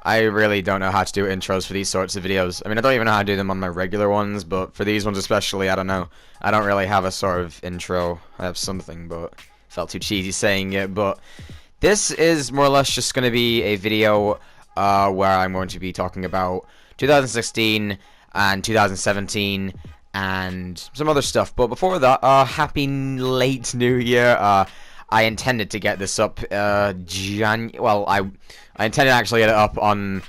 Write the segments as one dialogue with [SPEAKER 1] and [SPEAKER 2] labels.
[SPEAKER 1] I really don't know how to do intros for these sorts of videos. I mean, I don't even know how to do them on my regular ones, but for these ones especially, I don't know. I don't really have a sort of intro. I have something, but felt too cheesy saying it. But this is more or less just going to be a video where I'm going to be talking about 2016 and 2017 and some other stuff. But before that, happy late New Year. I intended to get this up I intended to actually get it up on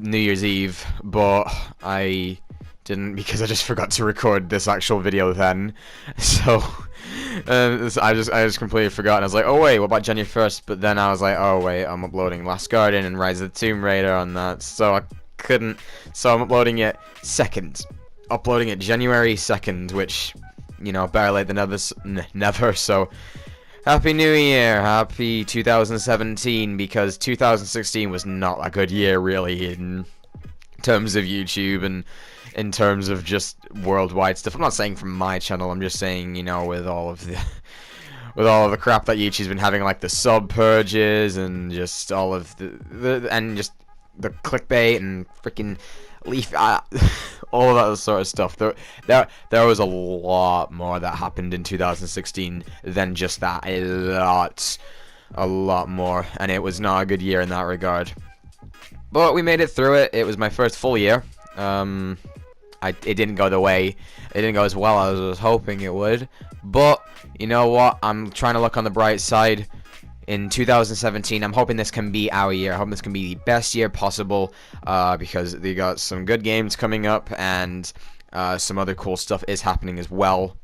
[SPEAKER 1] New Year's Eve, but I didn't because I just forgot to record this actual video then. So I just completely forgot, and I was like, oh wait, what about January 1st? But then I was like, oh wait, I'm uploading Last Guardian and Rise of the Tomb Raider on that, so I couldn't. So I'm uploading it January 2nd, which, you know, better late than never. So Happy New Year, happy 2017, because 2016 was not a good year, really, in terms of YouTube and in terms of just worldwide stuff. I'm not saying from my channel, I'm just saying, you know, with all of the crap that YouTube's been having, like the sub purges and just all of the clickbait and freaking leaf, all of that sort of stuff. There was a lot more that happened in 2016 than just that. A lot more, and it was not a good year in that regard. But we made it through it. It was my first full year. It didn't go it didn't go as well as I was hoping it would. But you know what? I'm trying to look on the bright side. In 2017, I'm hoping this can be our year. I hope this can be the best year possible, because they got some good games coming up, and some other cool stuff is happening as well.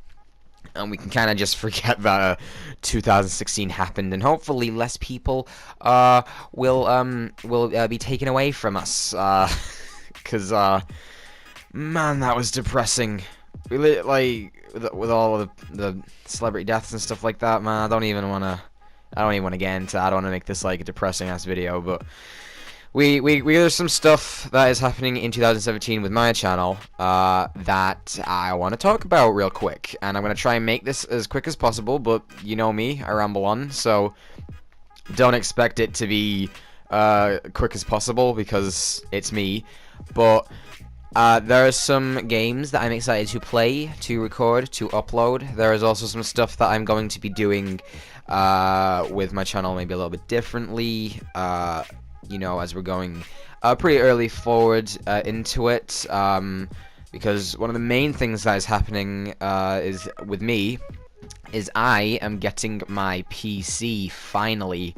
[SPEAKER 1] And we can kind of just forget that 2016 happened, and hopefully less people will be taken away from us. Because man, that was depressing. Really, like with all of the celebrity deaths and stuff like that. Man, I don't even want to get into. I don't want to make this like a depressing ass video, but there's some stuff that is happening in 2017 with my channel that I want to talk about real quick, and I'm gonna try and make this as quick as possible. But you know me, I ramble on, so don't expect it to be quick as possible because it's me. But there are some games that I'm excited to play, to record, to upload. There is also some stuff that I'm going to be doing with my channel, maybe a little bit differently, you know, as we're going pretty early forward into it, because one of the main things that is happening is with me is I am getting my PC finally.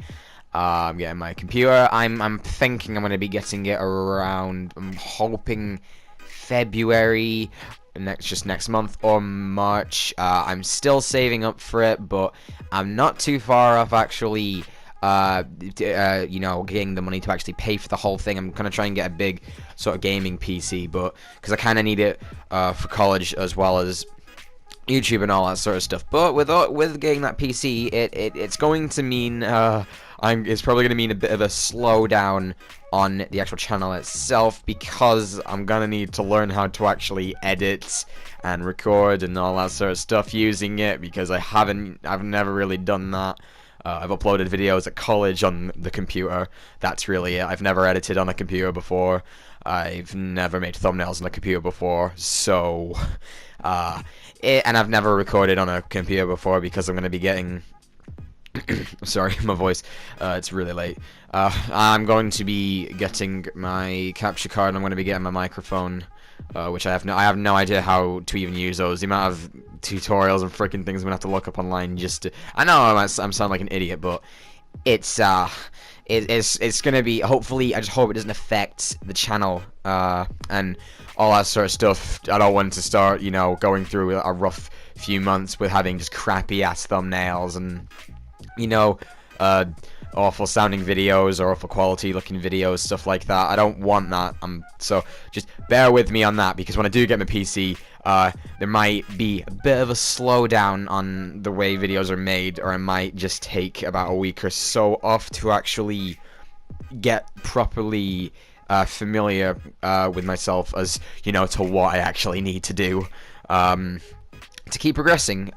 [SPEAKER 1] I'm getting my computer. I'm thinking I'm going to be getting it around, I'm hoping February, next month, or March. I'm still saving up for it, but I'm not too far off actually, you know, getting the money to actually pay for the whole thing. I'm gonna try and get a big sort of gaming PC, but because I kind of need it for college as well as YouTube and all that sort of stuff. But with getting that PC, it's going to mean it's probably going to mean a bit of a slowdown on the actual channel itself, because I'm gonna need to learn how to actually edit and record and all that sort of stuff using it, because I've never really done that. I've uploaded videos at college on the computer. That's really it. I've never edited on a computer before. I've never made thumbnails on a computer before. So, and I've never recorded on a computer before because I'm going to be getting... Sorry, my voice. It's really late. I'm going to be getting my capture card, and I'm going to be getting my microphone, which I have no idea how to even use those. The amount of tutorials and freaking things I'm gonna have to look up online just to... I know I'm sounding like an idiot, but it's gonna be, hopefully, I just hope it doesn't affect the channel and all that sort of stuff. I don't want to start, you know, going through a rough few months with having just crappy ass thumbnails and, you know, awful sounding videos or awful quality looking videos, stuff like that. I don't want that. So just bear with me on that, because when I do get my PC, there might be a bit of a slowdown on the way videos are made, or I might just take about a week or so off to actually get properly familiar with myself, as, you know, to what I actually need to do to keep progressing.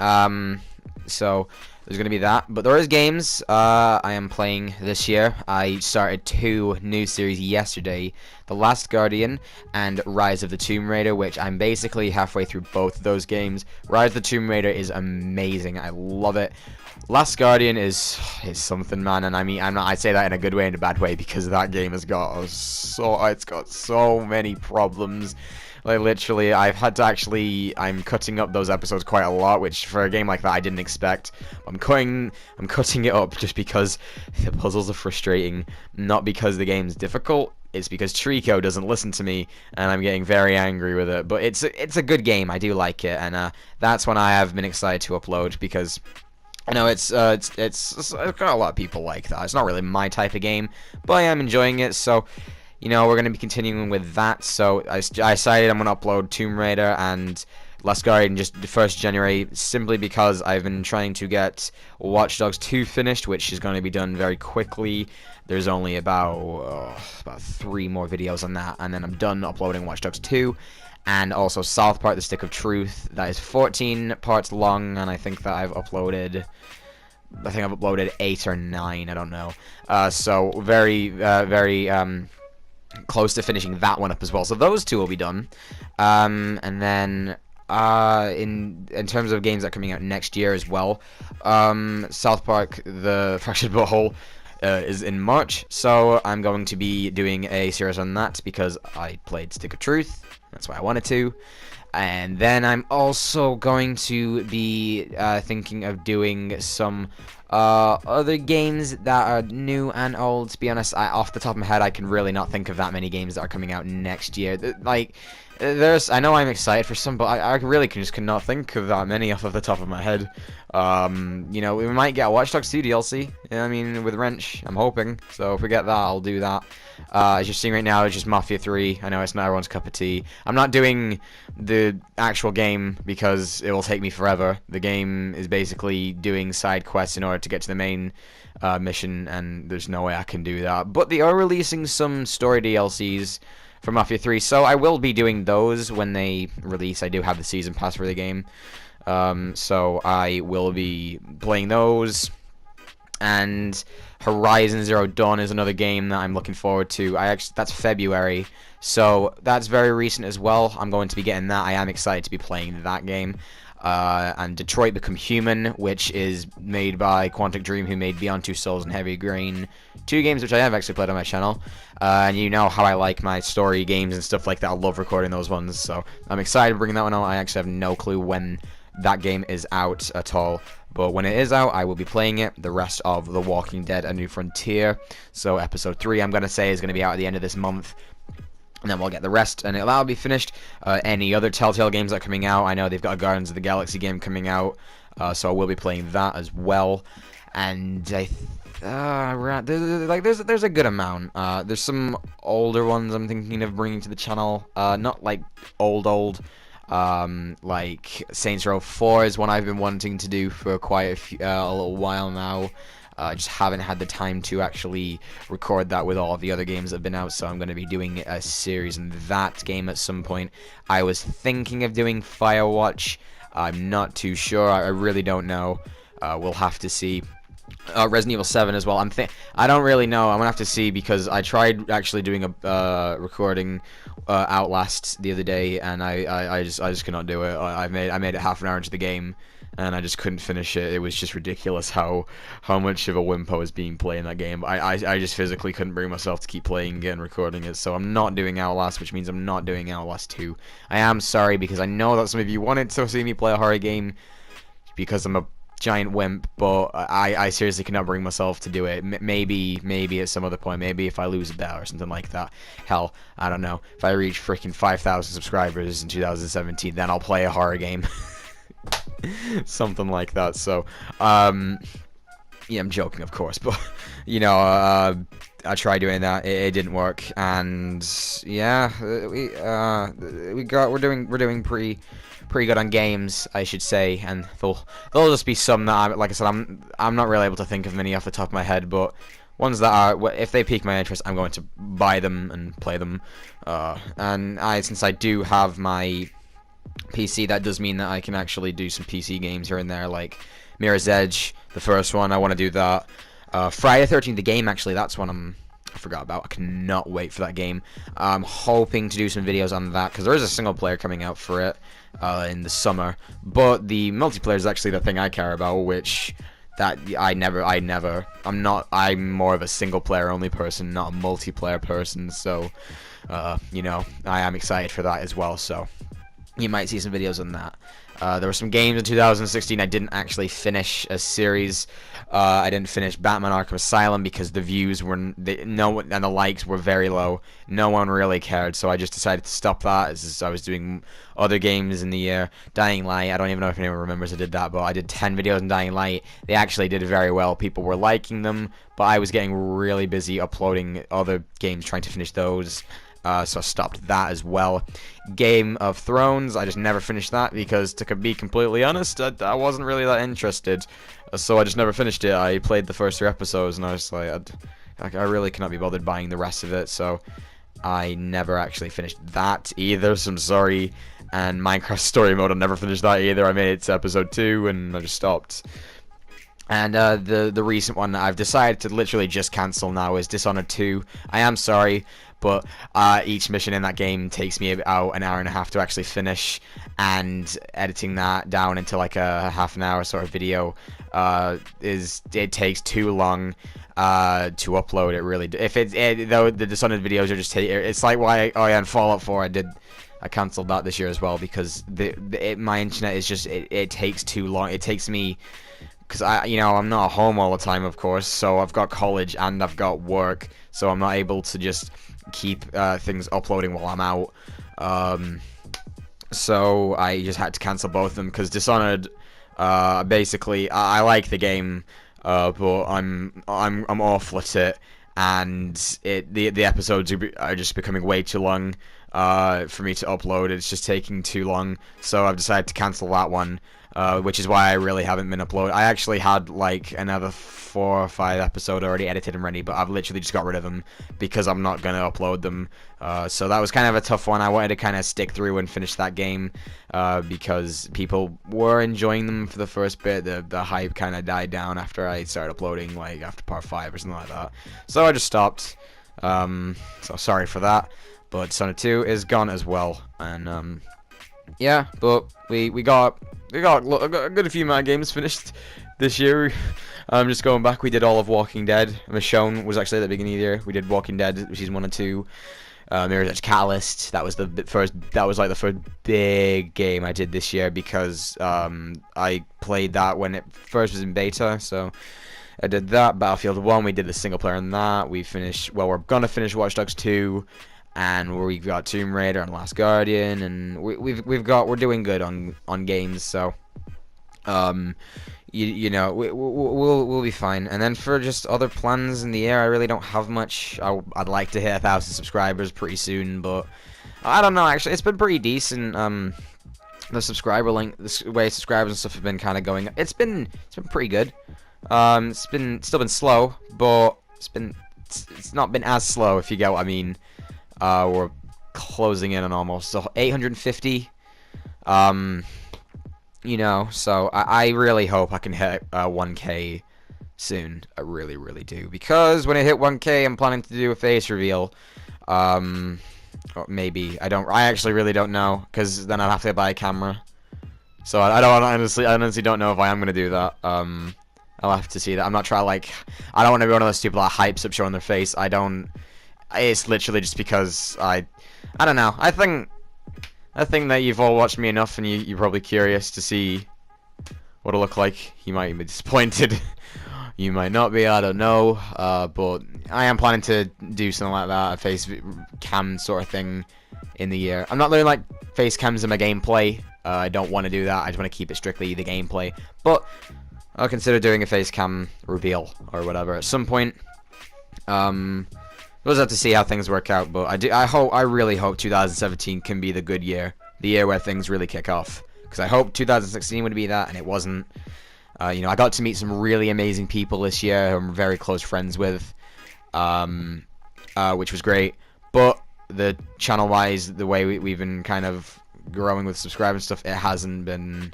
[SPEAKER 1] So there's going to be that. But there is games I am playing this year. I started 2 new series yesterday, The Last Guardian and Rise of the Tomb Raider, which I'm basically halfway through both of those games. Rise of the Tomb Raider is amazing. I love it. Last Guardian is something, man, and I mean I say that in a good way and a bad way, because that game has got it's got so many problems. Like, literally, I've had to I'm cutting up those episodes quite a lot, which for a game like that I didn't expect. I'm cutting it up just because the puzzles are frustrating, not because the game's difficult. It's because Trico doesn't listen to me, and I'm getting very angry with it. But it's a good game. I do like it, and that's when I have been excited to upload, because I know it's got a lot of people like that. It's not really my type of game, but I am enjoying it. So, you know, we're going to be continuing with that. So I decided I'm going to upload Tomb Raider and Last Guardian just the 1st of January, simply because I've been trying to get Watch Dogs 2 finished, which is going to be done very quickly. There's only about 3 more videos on that, and then I'm done uploading Watch Dogs 2. And also South Park: The Stick of Truth. That is 14 parts long, and I think I've uploaded 8 or 9. I don't know. So very close to finishing that one up as well. So those 2 will be done. And then in terms of games that are coming out next year as well, South Park: The Fractured Butthole is in March, so I'm going to be doing a series on that because I played Stick of Truth. That's why I wanted to. And then I'm also going to be thinking of doing some other games that are new and old. To be honest, off the top of my head, I can really not think of that many games that are coming out next year. I know I'm excited for some, but I really cannot think of that many off the top of my head. You know, we might get a Watch Dogs 2 DLC. I mean, with Wrench, I'm hoping. So if we get that, I'll do that. As you're seeing right now, it's just Mafia 3. I know it's not everyone's cup of tea. I'm not doing the actual game because it will take me forever. The game is basically doing side quests in order to get to the main mission, and there's no way I can do that. But they are releasing some story DLCs for Mafia 3, so I will be doing those when they release. I do have the season pass for the game, so I will be playing those. And Horizon Zero Dawn is another game that I'm looking forward to. That's February, so that's very recent as well. I'm going to be getting that. I am excited to be playing that game. And Detroit Become Human, which is made by Quantic Dream, who made Beyond Two Souls and Heavy Rain, 2 games which I have actually played on my channel. And you know how I like my story games and stuff like that. I love recording those ones, so I'm excited to bring that one out. I actually have no clue when that game is out at all, but when it is out, I will be playing it. The rest of The Walking Dead: A New Frontier, so episode 3, I'm going to say, is going to be out at the end of this month. And then we'll get the rest, and that'll be finished. Any other Telltale games that are coming out, I know they've got a Guardians of the Galaxy game coming out, so I will be playing that as well. And there's a good amount. There's some older ones I'm thinking of bringing to the channel. Not like old. Like Saints Row 4 is one I've been wanting to do for quite a little while now. I just haven't had the time to actually record that with all of the other games that have been out, so I'm going to be doing a series in that game at some point. I was thinking of doing Firewatch. I'm not too sure. I really don't know. We'll have to see. Resident Evil 7 as well. I don't really know. I'm gonna have to see, because I tried actually doing a recording Outlast the other day, and I just cannot do it. I made it half an hour into the game, and I just couldn't finish it. It was just ridiculous how much of a wimp I was being playing that game. I just physically couldn't bring myself to keep playing it and recording it. So I'm not doing Outlast, which means I'm not doing Outlast 2. I am sorry, because I know that some of you wanted to see me play a horror game because I'm a giant wimp, but I seriously cannot bring myself to do it. Maybe at some other point, maybe if I lose a bet or something like that. Hell, I don't know. If I reach freaking 5,000 subscribers in 2017, then I'll play a horror game. Something like that. So, yeah, I'm joking, of course, but you know, I tried doing that. It didn't work, and yeah, we're doing pretty good on games, I should say, and there'll just be some that like I said, I'm not really able to think of many off the top of my head, but ones that are, if they pique my interest, I'm going to buy them and play them. And since I do have my PC, that does mean that I can actually do some PC games here and there, like Mirror's Edge, the first one. I want to do that. Friday the 13th, the game, actually, that's one I forgot about. I cannot wait for that game. I'm hoping to do some videos on that, because there is a single player coming out for it in the summer. But the multiplayer is actually the thing I care about, which I'm more of a single player only person, not a multiplayer person. So, you know, I am excited for that as well. So, you might see some videos on that. There were some games in 2016 I didn't actually finish a series. I didn't finish Batman Arkham Asylum because the views were and the likes were very low. No one really cared, so I just decided to stop that as I was doing other games in the year. Dying Light, I don't even know if anyone remembers I did that, but I did 10 videos on Dying Light. They actually did very well. People were liking them, but I was getting really busy uploading other games, trying to finish those. So I stopped that as well. Game of Thrones, I just never finished that because, to be completely honest, I wasn't really that interested. So I just never finished it. I played the first 3 episodes and I was like, I really cannot be bothered buying the rest of it. So I never actually finished that either. So I'm sorry. And Minecraft Story Mode, I never finished that either. I made it to episode 2 and I just stopped. And the recent one that I've decided to literally just cancel now is Dishonored 2. I am sorry, but each mission in that game takes me about an hour and a half to actually finish, and editing that down into like a half an hour sort of video it takes too long to upload. It really though the Dishonored videos are just it's like why and Fallout 4 I cancelled that this year as well because my internet is just it takes too long. It takes me, because I'm not home all the time, of course, so I've got college and I've got work, so I'm not able to just keep things uploading while I'm out. So I just had to cancel both of them because Dishonored, basically, I like the game, but I'm awful at it, and the episodes are just becoming way too long for me to upload. It's just taking too long, so I've decided to cancel that one. Which is why I really haven't been uploading. I actually had like another 4 or 5 episodes already edited and ready, but I've literally just got rid of them because I'm not going to upload them. So that was kind of a tough one. I wanted to kind of stick through and finish that game because people were enjoying them for the first bit. The hype kind of died down after I started uploading, like after part 5 or something like that. So I just stopped. So sorry for that. But Dishonored 2 is gone as well. And yeah, but we got a good few amount of games finished this year. Just going back, we did all of Walking Dead. Michonne was actually at the beginning of the year. We did Walking Dead season 1 and 2. Mirror's Edge Catalyst. That was the first big game I did this year because I played that when it first was in beta. So I did that. Battlefield 1. We did the single player on that. We finished. Well, we're gonna finish Watch Dogs 2. And we've got Tomb Raider and Last Guardian, and we're doing good on games, so we'll be fine. And then for just other plans in the year, I really don't have much. I'd like to hit 1,000 subscribers pretty soon, but I don't know. Actually, it's been pretty decent. The subscriber link, the way subscribers and stuff have been kind of going. It's been pretty good. It's still been slow, but it's not been as slow, if you get what I mean. We're closing in on almost 850. So I really hope I can hit 1K soon. I really, really do. Because when I hit 1K, I'm planning to do a face reveal. Or maybe. I actually really don't know. Because then I'll have to buy a camera. So I honestly don't know if I am going to do that. I'll have to see that. I'm not trying, I don't want to be one of those people that hypes up showing their face. It's literally just because I don't know. I think that you've all watched me enough, and you're probably curious to see what it'll look like. You might be disappointed. You might not be. I don't know. But I am planning to do something like that, a face cam sort of thing, in the year. I'm not doing like face cams in my gameplay. I don't want to do that. I just want to keep it strictly the gameplay. But I'll consider doing a face cam reveal or whatever at some point. We'll just have to see how things work out, but I really hope 2017 can be the good year, the year where things really kick off. Because I hope 2016 would be that, and it wasn't. I got to meet some really amazing people this year who I'm very close friends with, which was great. But the channel-wise, the way we've been kind of growing with subscribers and stuff, it hasn't been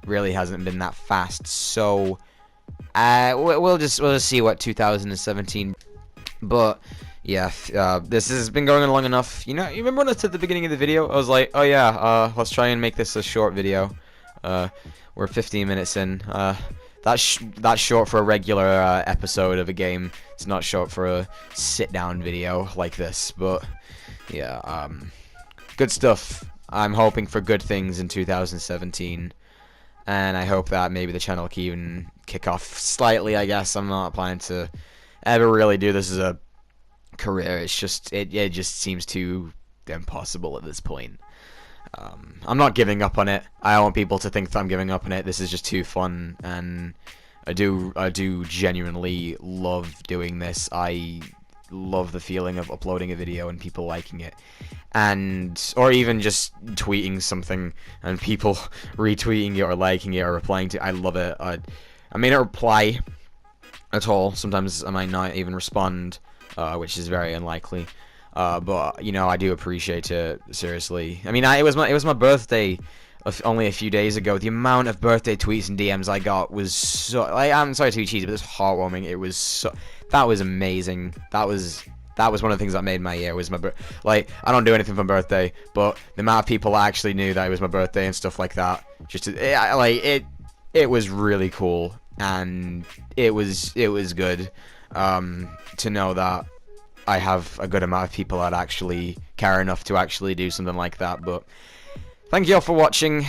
[SPEAKER 1] really hasn't been that fast. So we'll just see what 2017. But yeah, this has been going on long enough. You remember when I said at the beginning of the video, I was like, oh yeah, let's try and make this a short video. We're 15 minutes in. That's short for a regular episode of a game. It's not short for a sit-down video like this. But yeah, good stuff. I'm hoping for good things in 2017. And I hope that maybe the channel can even kick off slightly, I guess. I'm not planning to ever really do this as a career. It's just, it just seems too impossible at this point. I'm not giving up on it. I don't want people to think that I'm giving up on it. This is just too fun, and I do genuinely love doing this. I love the feeling of uploading a video and people liking it, or even just tweeting something and people retweeting it or liking it or replying to it. I love it. I may not reply at all. Sometimes I might not even respond, which is very unlikely. But I do appreciate it, seriously. I mean, it was my birthday only a few days ago. The amount of birthday tweets and DMs I got was so, I'm sorry to be cheesy, but it was heartwarming. It was that was amazing. That was one of the things that made my year. Was I don't do anything for my birthday, but the amount of people that actually knew that it was my birthday and stuff like that, it was really cool, and it was good to know that I have a good amount of people that actually care enough to actually do something like that. But thank you all for watching.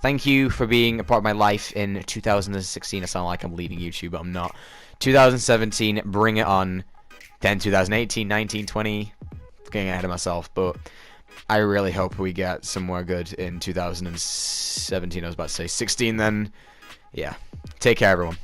[SPEAKER 1] Thank you for being a part of my life in 2016. I sound like I'm leaving YouTube, but I'm not. 2017, bring it on. Then 2018, 19, 20. Getting ahead of myself, but I really hope we get somewhere good in 2017. I was about to say 16 then. Yeah. Take care, everyone.